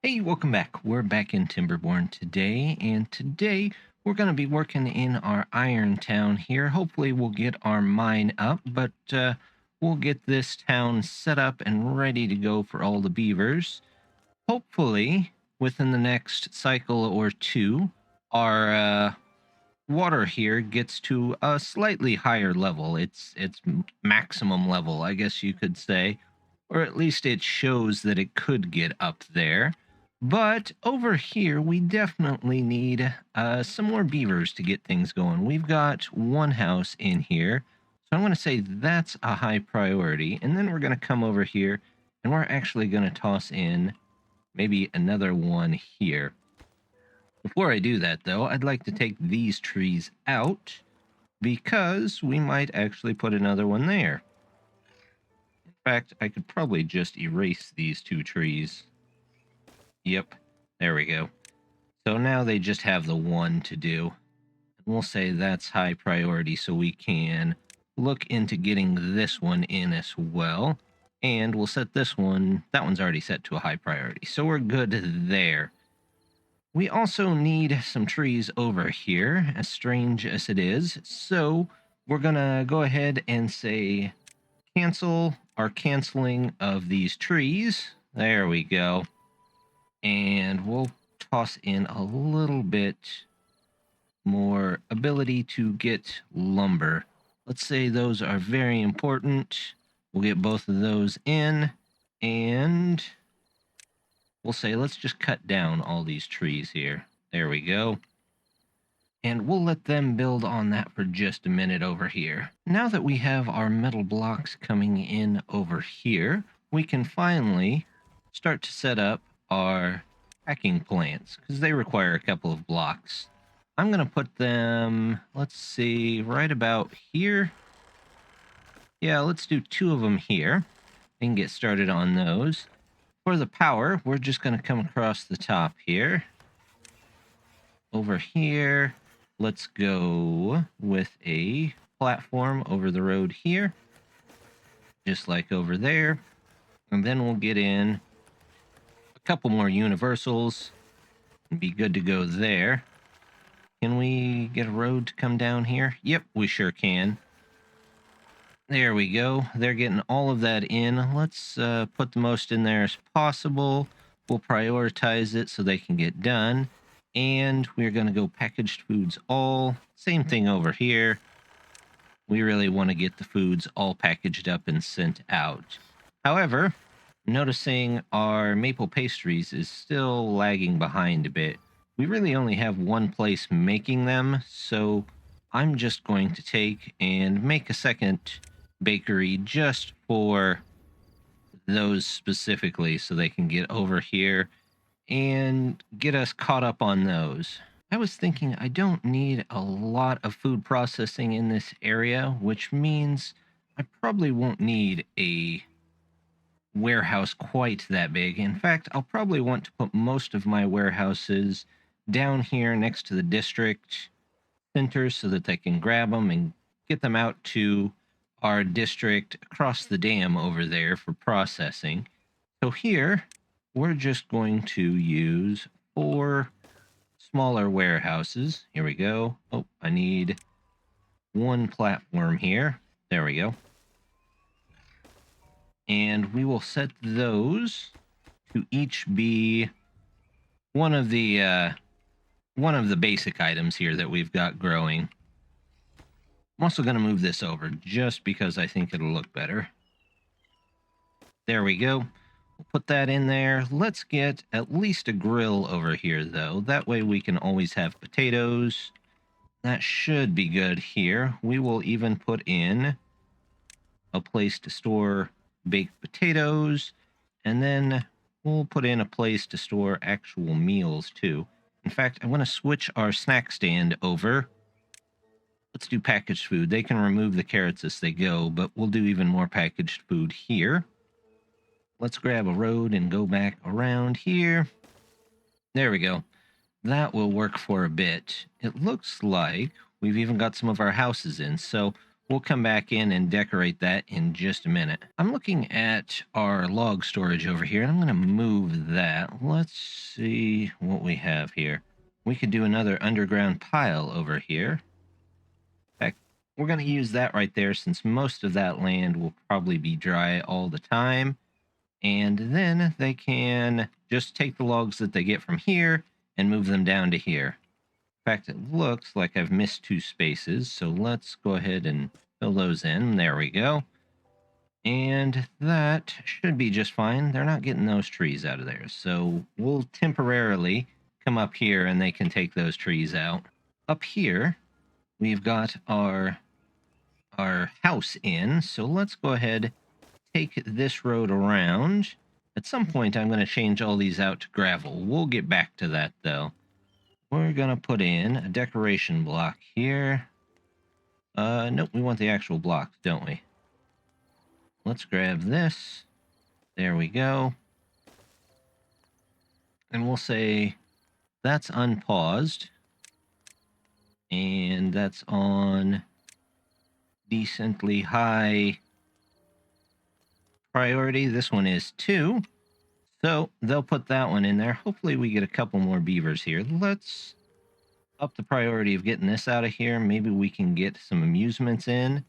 Hey, welcome back. We're back in Timberborn today, and today we're going to be working in our iron town here. Hopefully, we'll get our mine up, but we'll get this town set up and ready to go for all the beavers. Hopefully, within the next cycle or two, our water here gets to a slightly higher level. It's maximum level, I guess you could say, or at least it shows that it could get up there. But over here, we definitely need some more beavers to get things going. We've got one house in here, so I'm going to say that's a high priority. And then we're going to come over here, and we're actually going to toss in maybe another one here. Before I do that, though, I'd like to take these trees out because we might actually put another one there. In fact, I could probably just erase these two trees. Yep, there we go. So now they just have the one to do. And we'll say that's high priority so we can look into getting this one in as well. And we'll set this one, that one's already set to a high priority. So we're good there. We also need some trees over here, as strange as it is. So we're going to go ahead and say cancel our canceling of these trees. There we go. And we'll toss in a little bit more ability to get lumber. Let's say those are very important. We'll get both of those in, and we'll say let's just cut down all these trees here. There we go. And we'll let them build on that for just a minute over here. Now that we have our metal blocks coming in over here, we can finally start to set up our packing plants, because they require a couple of blocks. I'm going to put them, let's see, right about here. Yeah, let's do two of them here and get started on those. For the power, we're just going to come across the top here. Over here, let's go with a platform over the road here, just like over there. And then we'll get in a couple more universals and be good to go there. Can we get a road to come down here? Yep, we sure can. There we go. They're getting all of that in. Let's put the most in there as possible. We'll prioritize it so they can get done. And we're going to go packaged foods all. Same thing over here. We really want to get the foods all packaged up and sent out. However, noticing our maple pastries is still lagging behind a bit. We really only have one place making them, so I'm just going to take and make a second bakery just for those specifically so they can get over here and get us caught up on those. I was thinking I don't need a lot of food processing in this area, which means I probably won't need a warehouse quite that big. In fact, I'll probably want to put most of my warehouses down here next to the district center so that they can grab them and get them out to our district across the dam over there for processing. So here, we're just going to use 4 smaller warehouses. Here we go. Oh, I need one platform here. There we go. And we will set those to each be one of the basic items here that we've got growing. I'm also going to move this over just because I think it'll look better. There we go. We'll put that in there. Let's get at least a grill over here, though. That way we can always have potatoes. That should be good here. We will even put in a place to store baked potatoes, and then we'll put in a place to store actual meals, too. In fact, I want to switch our snack stand over. Let's do packaged food. They can remove the carrots as they go, but we'll do even more packaged food here. Let's grab a road and go back around here. There we go. That will work for a bit. It looks like we've even got some of our houses in, so We'll come back in and decorate that in just a minute. I'm looking at our log storage over here, and I'm going to move that. Let's see what we have here. We could do another underground pile over here. In fact, we're going to use that right there since most of that land will probably be dry all the time. And then they can just take the logs that they get from here and move them down to here. In fact, it looks like I've missed 2 spaces, so let's go ahead and fill those in. There we go. And that should be just fine. They're not getting those trees out of there, so we'll temporarily come up here and they can take those trees out. Up here, we've got our house in, so let's go ahead, take this road around. At some point, I'm going to change all these out to gravel. We'll get back to that, though. We're going to put in a decoration block here. Nope, we want the actual blocks, don't we? Let's grab this. There we go. And we'll say that's unpaused. And that's on decently high priority. This one is 2. So they'll put that one in there. Hopefully we get a couple more beavers here. Let's up the priority of getting this out of here. Maybe we can get some amusements in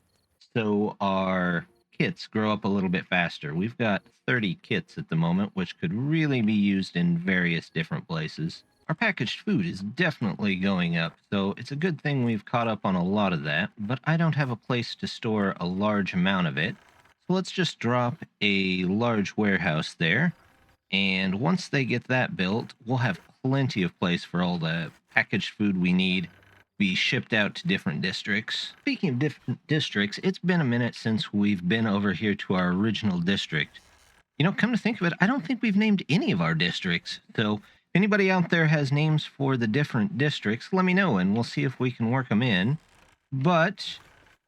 so our kits grow up a little bit faster. We've got 30 kits at the moment, which could really be used in various different places. Our packaged food is definitely going up, so it's a good thing we've caught up on a lot of that, but I don't have a place to store a large amount of it. So let's just drop a large warehouse there. And once they get that built, we'll have plenty of place for all the packaged food we need to be shipped out to different districts. Speaking of different districts, it's been a minute since we've been over here to our original district. You know, come to think of it, I don't think we've named any of our districts. So if anybody out there has names for the different districts, let me know and we'll see if we can work them in. But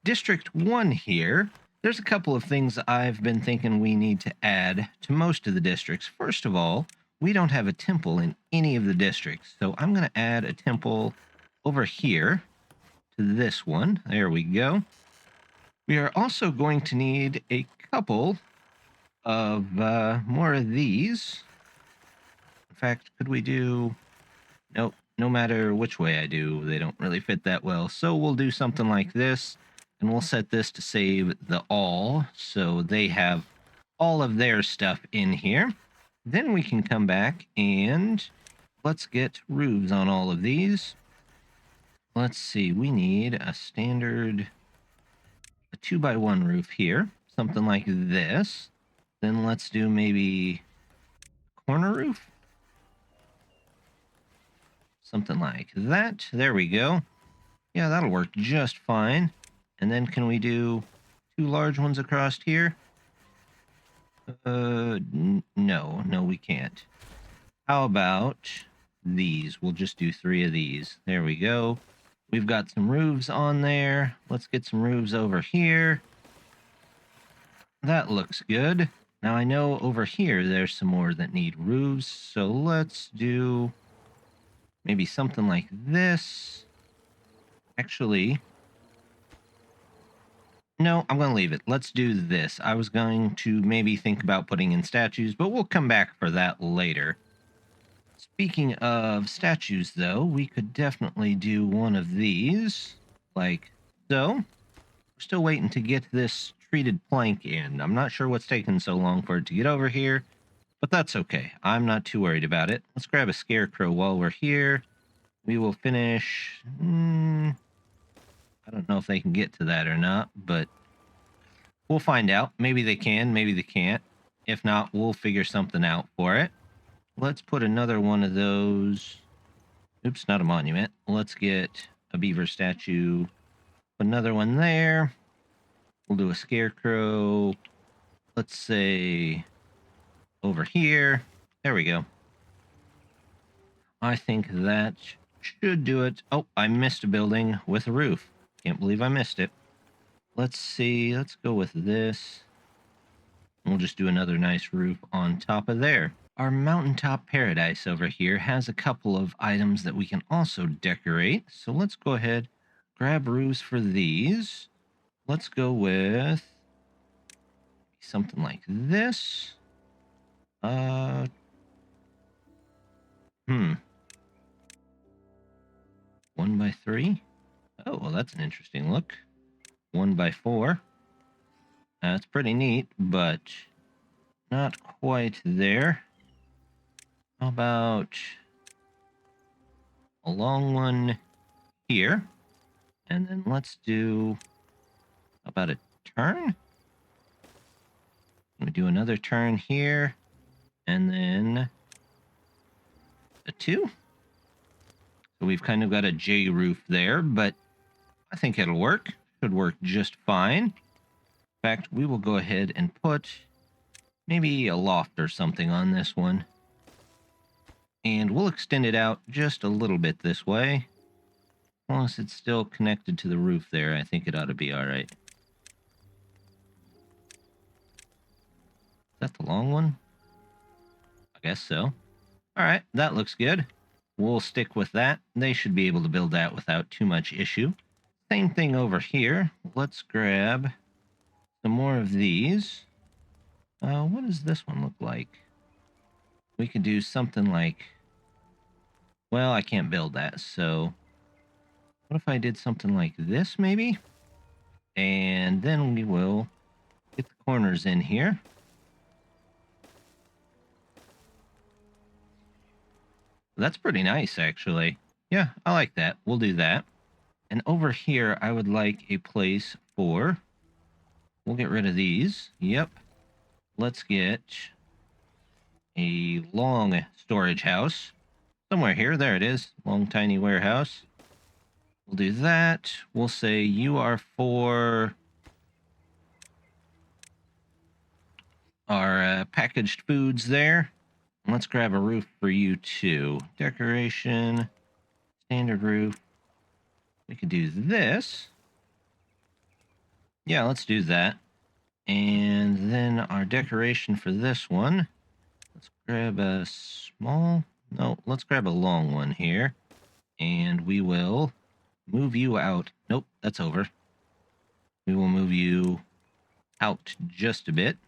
District 1 here, there's a couple of things I've been thinking we need to add to most of the districts. First of all, we don't have a temple in any of the districts, so I'm going to add a temple over here to this one. There we go. We are also going to need a couple of more of these. In fact, could we do... Nope, no matter which way I do, they don't really fit that well. So we'll do something like this. And we'll set this to save the all, so they have all of their stuff in here. Then we can come back and let's get roofs on all of these. Let's see, we need a standard 2x1 roof here, something like this. Then let's do maybe corner roof. Something like that. There we go. Yeah, that'll work just fine. And then can we do 2 large ones across here? No, we can't. How about these? We'll just do 3 of these. There we go. We've got some roofs on there. Let's get some roofs over here. That looks good. Now I know over here there's some more that need roofs, so let's do maybe something like this. Actually... No, I'm going to leave it. Let's do this. I was going to maybe think about putting in statues, but we'll come back for that later. Speaking of statues, though, we could definitely do one of these, like so. We're still waiting to get this treated plank in. I'm not sure what's taking so long for it to get over here, but that's okay. I'm not too worried about it. Let's grab a scarecrow while we're here. We will finish... I don't know if they can get to that or not, but we'll find out. Maybe they can, maybe they can't. If not, we'll figure something out for it. Let's put another one of those. Oops, not a monument. Let's get a beaver statue. Put another one there. We'll do a scarecrow. Let's say over here. There we go. I think that should do it. Oh, I missed a building with a roof. Can't believe I missed it. Let's see. Let's go with this. We'll just do another nice roof on top of there. Our mountaintop paradise over here has a couple of items that we can also decorate. So let's go ahead, grab roofs for these. let's go with something like this. Uh, hmm. 1x3. Oh, well, that's an interesting look. 1x4. That's pretty neat, but not quite there. How about a long one here? And then let's do about a turn. We do another turn here, and then a 2. So we've kind of got a J roof there, but I think it'll work. Should work just fine. In fact, we will go ahead and put maybe a loft or something on this one. And we'll extend it out just a little bit this way. As long as it's still connected to the roof there, I think it ought to be all right. Is that the long one? I guess so. All right, that looks good. We'll stick with that. They should be able to build that without too much issue. Same thing over here. Let's grab some more of these. What does this one look like? We could do something like... Well, I can't build that, so... What if I did something like this, maybe? And then we will get the corners in here. That's pretty nice, actually. Yeah, I like that. We'll do that. And over here, I would like a place for... We'll get rid of these. Yep. Let's get a long storage house. Somewhere here. There it is. Long, tiny warehouse. We'll do that. We'll say you are for our packaged foods there. Let's grab a roof for you too. Decoration. Standard roof. We could do this. Yeah, let's do that. And then our decoration for this one. Let's grab a small... No, let's grab a long one here. And we will move you out. Nope, that's over. We will move you out just a bit.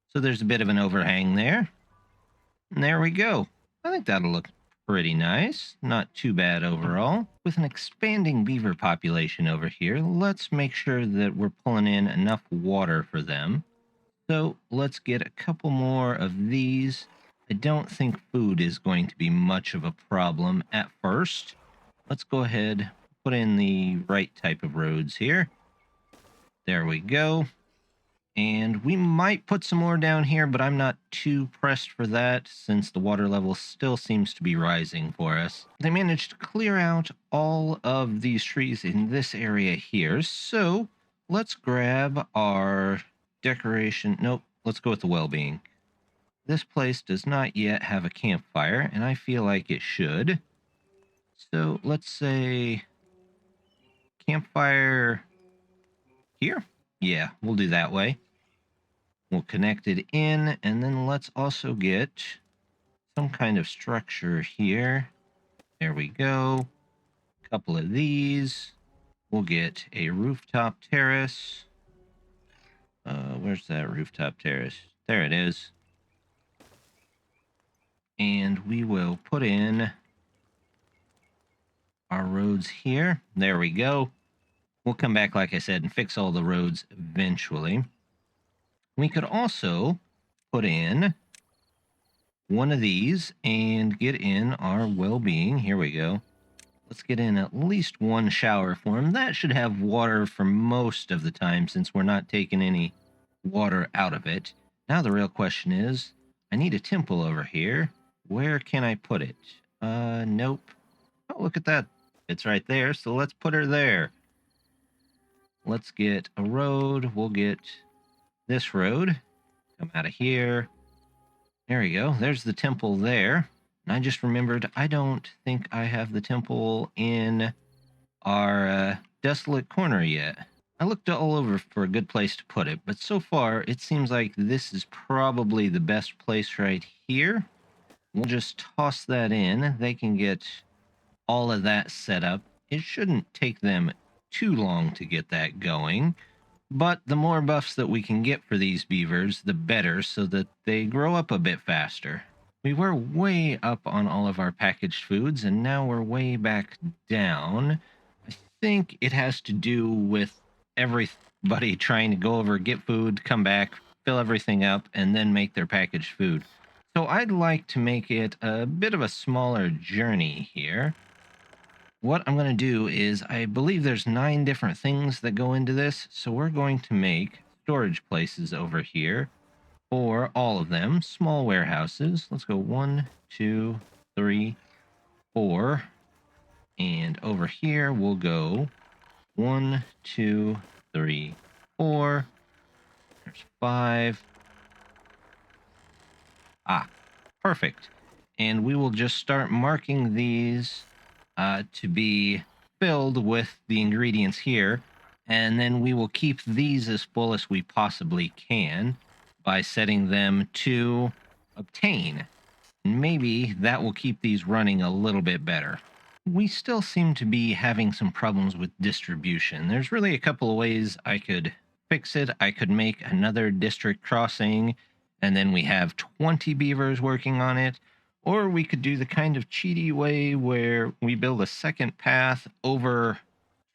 So there's a bit of an overhang there. And there we go. I think that'll look pretty nice. Not too bad overall. With an expanding beaver population over here, let's make sure that we're pulling in enough water for them. So let's get a couple more of these. I don't think food is going to be much of a problem at first. Let's go ahead, put in the right type of roads here. There we go. And we might put some more down here, but I'm not too pressed for that since the water level still seems to be rising for us. They managed to clear out all of these trees in this area here. So let's grab our decoration. Nope, let's go with the well-being. This place does not yet have a campfire, and I feel like it should. So let's say campfire here. Yeah, we'll do that way. We'll connect it in, and then let's also get some kind of structure here. There we go. A couple of these. We'll get a rooftop terrace. Where's that rooftop terrace? There it is. And we will put in our roads here. There we go. We'll come back, like I said, and fix all the roads eventually. We could also put in one of these and get in our well-being. Here we go. Let's get in at least one shower for him. That should have water for most of the time since we're not taking any water out of it. Now the real question is, I need a temple over here. Where can I put it? Nope. Oh, look at that. It's right there, so let's put her there. Let's get a road. We'll get this road. Come out of here. There we go. There's the temple there. And I just remembered, I don't think I have the temple in our desolate corner yet. I looked all over for a good place to put it, but so far it seems like this is probably the best place right here. We'll just toss that in. They can get all of that set up. It shouldn't take them too long to get that going. But the more buffs that we can get for these beavers, the better, so that they grow up a bit faster. We were way up on all of our packaged foods, and now we're way back down. I think it has to do with everybody trying to go over, get food, come back, fill everything up, and then make their packaged food. So I'd like to make it a bit of a smaller journey here. What I'm going to do is, I believe there's 9 different things that go into this, so we're going to make storage places over here for all of them, small warehouses. Let's go 1, 2, 3, 4, and over here we'll go 1, 2, 3, 4. There's 5. Ah, perfect. And we will just start marking these to be filled with the ingredients here, and then we will keep these as full as we possibly can by setting them to obtain. Maybe that will keep these running a little bit better. We still seem to be having some problems with distribution. There's really a couple of ways I could fix it. I could make another district crossing, and then we have 20 beavers working on it. Or we could do the kind of cheaty way where we build a second path over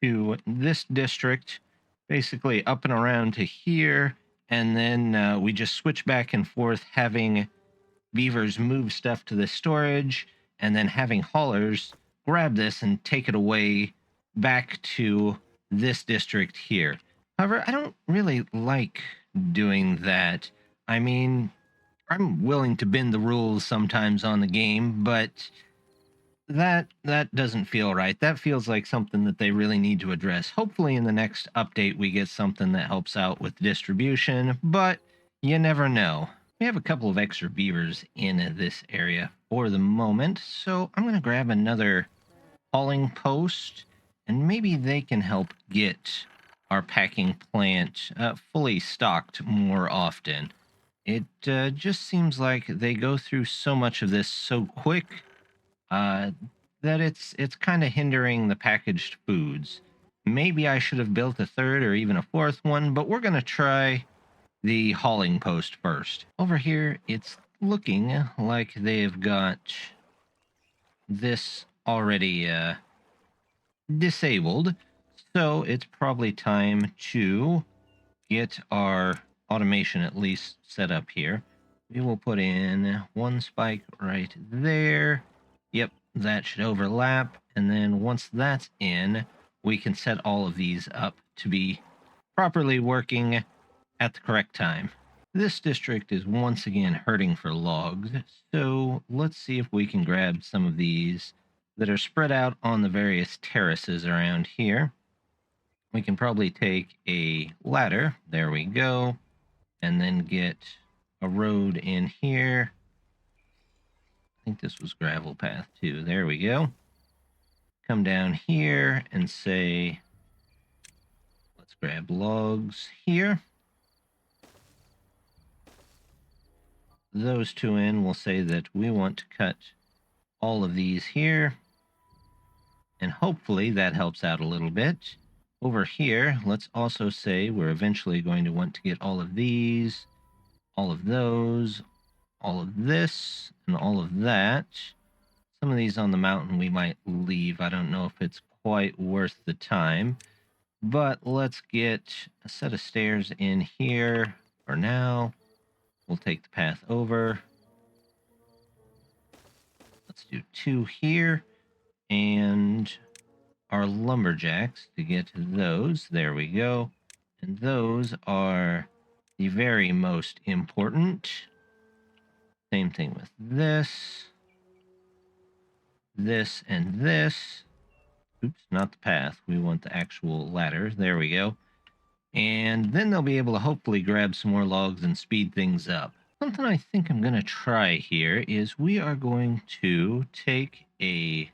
to this district, basically up and around to here, and then we just switch back and forth, having beavers move stuff to the storage, and then having haulers grab this and take it away back to this district here. However, I don't really like doing that. I mean, I'm willing to bend the rules sometimes on the game, but that doesn't feel right. That feels like something that they really need to address. Hopefully in the next update we get something that helps out with distribution, but you never know. We have a couple of extra beavers in this area for the moment, so I'm going to grab another hauling post, and maybe they can help get our packing plant fully stocked more often. It just seems like they go through so much of this so quick that it's kind of hindering the packaged foods. Maybe I should have built a third or even a fourth one, but we're going to try the hauling post first. Over here, it's looking like they've got this already disabled, so it's probably time to get our automation at least set up here. We will put in one spike right there. Yep, that should overlap. And then once that's in, we can set all of these up to be properly working at the correct time. This district is once again hurting for logs, so let's see if we can grab some of these that are spread out on the various terraces around here. We can probably take a ladder, there we go, and then get a road in here. I think this was gravel path too. There we go. Come down here and say, let's grab logs here. Those 2 in, we'll say that we want to cut all of these here, and hopefully that helps out a little bit. Over here, let's also say we're eventually going to want to get all of these, all of those, all of this, and all of that. Some of these on the mountain we might leave. I don't know if it's quite worth the time. But let's get a set of stairs in here for now. We'll take the path over. Let's do 2 here. And our lumberjacks to get those. There we go. And those are the very most important. Same thing with this. This and this. Oops, not the path. We want the actual ladder. There we go. And then they'll be able to hopefully grab some more logs and speed things up. Something I think I'm going to try here is we are going to take a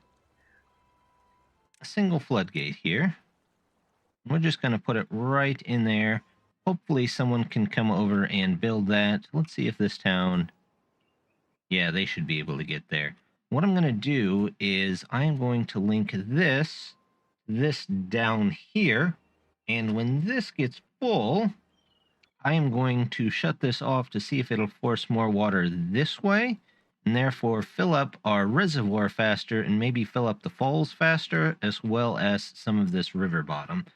single floodgate here. We're just going to put it right in there. Hopefully someone can come over and build that. Let's see if this town... Yeah, they should be able to get there. What I'm going to do is I'm going to link this this down here. And when this gets full, I am going to shut this off to see if it'll force more water this way, and therefore fill up our reservoir faster and maybe fill up the falls faster, as well as some of this river bottom.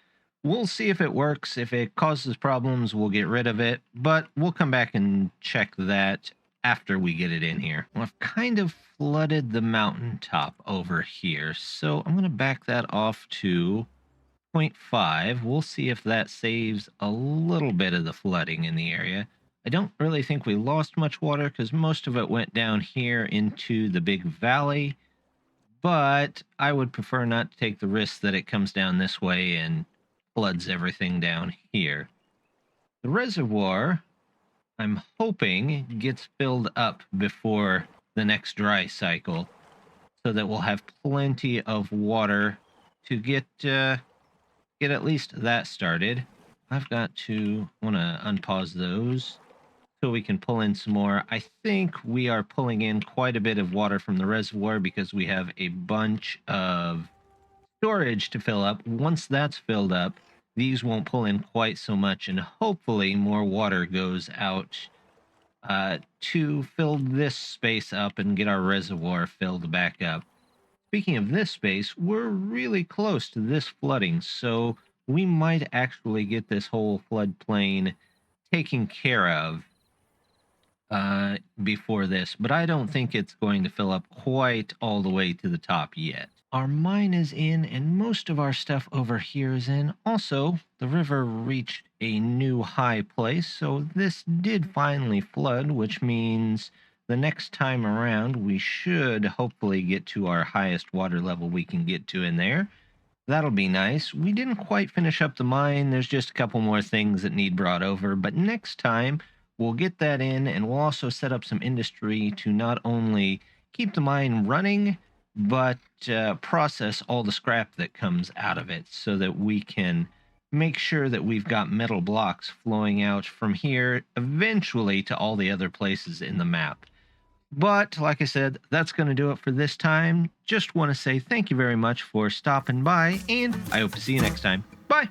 We'll see if it works. If it causes problems, we'll get rid of it, but we'll come back and check that after we get it in here. Well, I've kind of flooded the mountaintop over here, so I'm going to back that off to 0.5. We'll see if that saves a little bit of the flooding in the area. I don't really think we lost much water because most of it went down here into the big valley, but I would prefer not to take the risk that it comes down this way and floods everything down here. The reservoir, I'm hoping, gets filled up before the next dry cycle so that we'll have plenty of water to get at least that started. I've got to want to unpause those so we can pull in some more. I think we are pulling in quite a bit of water from the reservoir because we have a bunch of storage to fill up. Once that's filled up, these won't pull in quite so much, and hopefully more water goes out to fill this space up and get our reservoir filled back up. Speaking of this space, we're really close to this flooding, so we might actually get this whole floodplain taken care of before this, but I don't think it's going to fill up quite all the way to the top yet. Our mine is in, and most of our stuff over here is in. Also, the river reached a new high place, so this did finally flood, which means the next time around we should hopefully get to our highest water level we can get to in there. That'll be nice. We didn't quite finish up the mine. There's just a couple more things that need brought over, but next time we'll get that in, and we'll also set up some industry to not only keep the mine running, but process all the scrap that comes out of it so that we can make sure that we've got metal blocks flowing out from here eventually to all the other places in the map. But like I said, that's going to do it for this time. Just want to say thank you very much for stopping by, and I hope to see you next time. Bye!